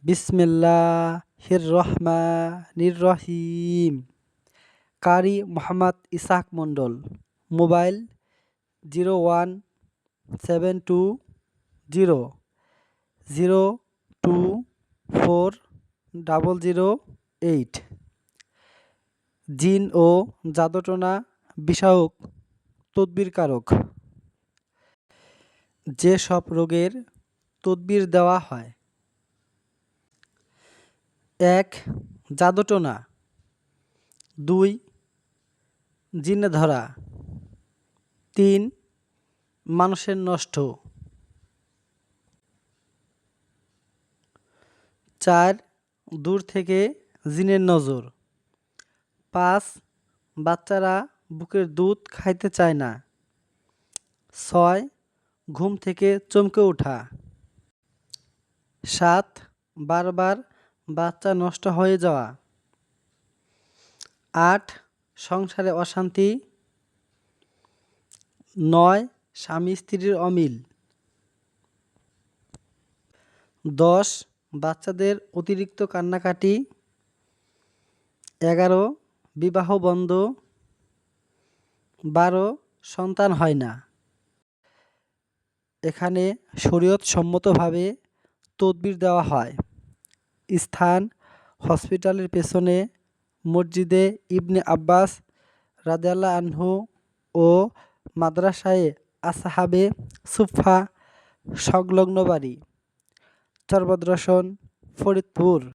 বিসমিল্লাহির রহমানির রহিম। কারি মোহাম্মদ ইসহাক মণ্ডল। মোবাইল 01720024 008। জিন ও জাদুটোনা বিষয়ক তদবিরকারক। যে সব রোগের তদবির দেওয়া হয়: ১. জাদুটোনা। ২. জিনে ধরা। ৩. মানুষের নষ্ট। ৪. দূর থেকে জিনের নজর। ৫. বাচ্চারা বুকের দুধ খাইতে চায় না। ৬. ঘুম থেকে চমকে ওঠা। ৭. বারবার বাচ্চা নষ্ট হয়ে যাওয়া। ৮. সংসারে অশান্তি। ৯. স্বামী স্ত্রীর অমিল। ১০. বাচ্চাদের অতিরিক্ত কান্নাকাটি। ১১. বিবাহ বন্ধ। ১২. সন্তান হয় না। এখানে শরীয়ত সম্মতভাবে তদবির দেওয়া হয়। স্থান: হসপিটালের পেছনে মসজিদে ইবনে আব্বাস রাদিয়াল্লাহু আনহু ও মাদ্রাসায়ে আসহাবে সুফফা সংলগ্ন বাড়ি, চরভদ্রসন, ফরিদপুর।